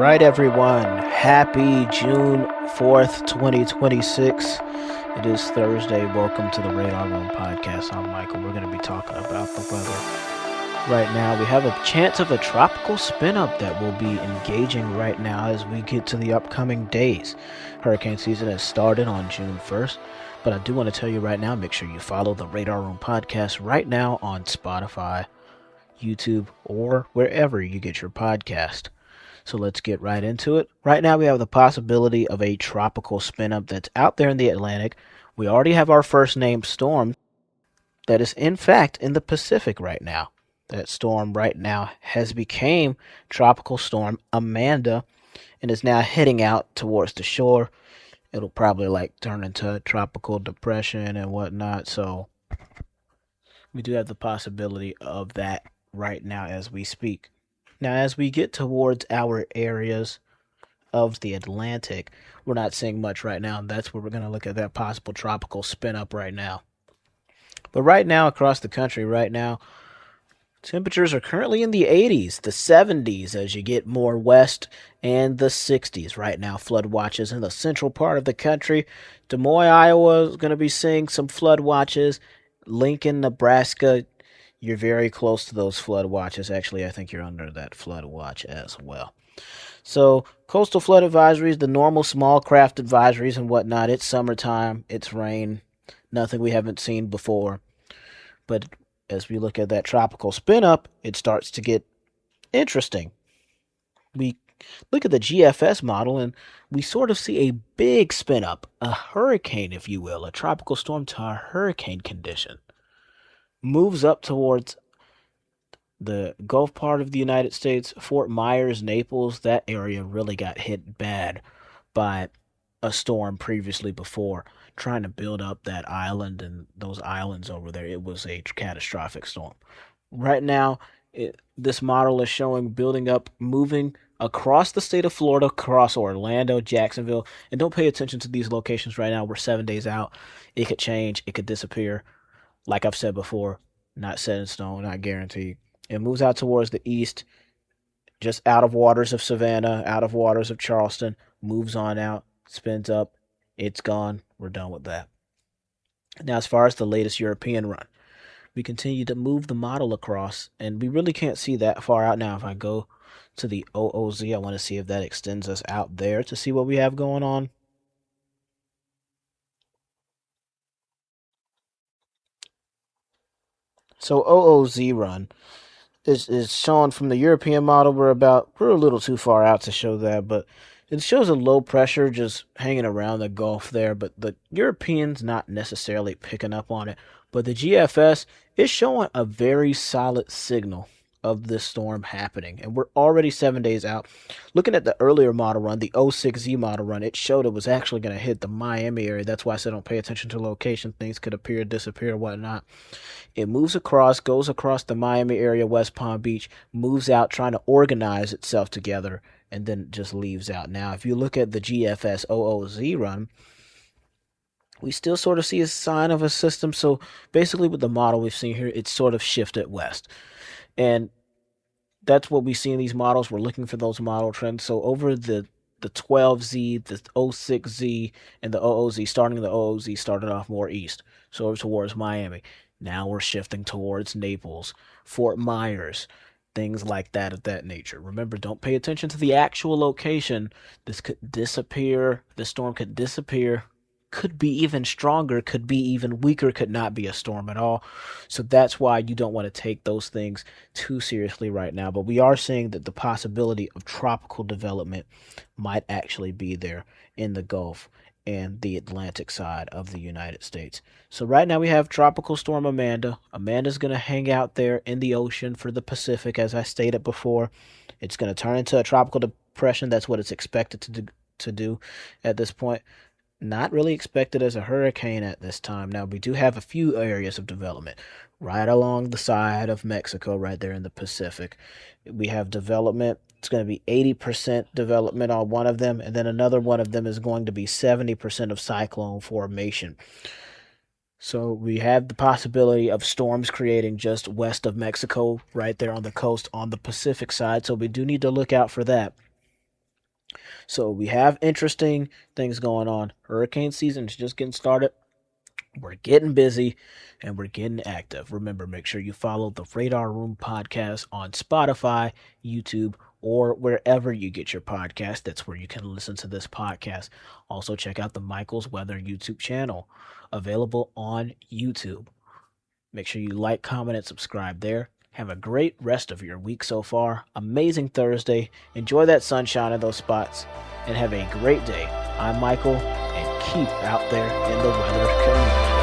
right, everyone. Happy June 4th, 2026. It is Thursday. Welcome to the Radar Room podcast. I'm Michael. We're going to be talking about the weather. Right now, we have a chance of a tropical spin up that will be engaging right now as we get to the upcoming days. Hurricane season has started on June 1st, but I do want to tell you right now, make sure you follow the Radar Room podcast right now on Spotify, YouTube, or wherever you get your podcast. So let's get right into it. Right now, we have the possibility of a tropical spin up that's out there in the Atlantic. We already have our first named storm that is, in fact, in the Pacific right now. That storm right now has become Tropical Storm Amanda and is now heading out towards the shore. It'll probably turn into a tropical depression and whatnot. So we do have the possibility of that right now as we speak. Now, as we get towards our areas of the Atlantic, we're not seeing much right now, and that's where we're going to look at that possible tropical spin up right now. But right now, across the country, right now, temperatures are currently in the 80s, the 70s as you get more west, and the 60s right now. Flood watches in the central part of the country. Des Moines, Iowa is going to be seeing some flood watches. Lincoln, Nebraska, you're very close to those flood watches. Actually, I think you're under that flood watch as well. So, coastal flood advisories, the normal small craft advisories and whatnot. It's summertime, it's rain, nothing we haven't seen before. But as we look at that tropical spin up, it starts to get interesting. We look at the GFS model and we sort of see a big spin up, a hurricane, if you will, a tropical storm to a hurricane condition. Moves up towards the Gulf part of the United States, Fort Myers, Naples, that area really got hit bad by a storm previously before. Trying to build up that island and those islands over there, it was a catastrophic storm. Right now, this model is showing building up, moving across the state of Florida, across Orlando, Jacksonville. And don't pay attention to these locations right now. We're 7 days out. It could change. It could disappear. Like I've said before, not set in stone, not guaranteed. It moves out towards the east, just out of waters of Savannah, out of waters of Charleston, moves on out, spins up, it's gone. We're done with that. Now, as far as the latest European run, we continue to move the model across, and we really can't see that far out now. If I go to the OOZ, I want to see if that extends us out there to see what we have going on. So OOZ run is shown from the European model. We're a little too far out to show that, but it shows a low pressure just hanging around the Gulf there, but the European's not necessarily picking up on it. But the GFS is showing a very solid signal of this storm happening, and we're already 7 days out. Looking at the earlier model run, the O6Z model run, it showed it was actually going to hit the Miami area. That's why I said don't pay attention to location. Things could appear, disappear, whatnot. It moves across, goes across the Miami area, West Palm Beach, moves out, trying to organize itself together, and then just leaves out. Now, if you look at the GFS OOZ run, we still sort of see a sign of a system. So basically, with the model we've seen here, it's sort of shifted west. And that's what we see in these models. We're looking for those model trends. So over the 12Z, the O6Z, and the OOZ, starting the OOZ started off more east, so over towards Miami. Now we're shifting towards Naples, Fort Myers, things like that of that nature. Remember, don't pay attention to the actual location. This could disappear. The storm could disappear, could be even stronger, could be even weaker, could not be a storm at all. So that's why you don't want to take those things too seriously right now. But we are seeing that the possibility of tropical development might actually be there in the Gulf and the Atlantic side of the United States. So right now we have Tropical Storm Amanda. Amanda's going to hang out there in the ocean for the Pacific, as I stated before. It's going to turn into a tropical depression. That's what it's expected to do at this point. Not really expected as a hurricane at this time. Now, we do have a few areas of development right along the side of Mexico, right there in the Pacific. We have development. It's going to be 80% development on one of them, and then another one of them is going to be 70% of cyclone formation. So we have the possibility of storms creating just west of Mexico, right there on the coast on the Pacific side. So we do need to look out for that. So we have interesting things going on. Hurricane season is just getting started. We're getting busy and we're getting active. Remember, make sure you follow the Radar Room podcast on Spotify, YouTube, or wherever you get your podcast. That's where you can listen to this podcast. Also, check out the Michael's Weather YouTube channel, available on YouTube. Make sure you like, comment, and subscribe there. Have a great rest of your week so far. Amazing Thursday. Enjoy that sunshine in those spots. And have a great day. I'm Michael, and keep out there in the weather community.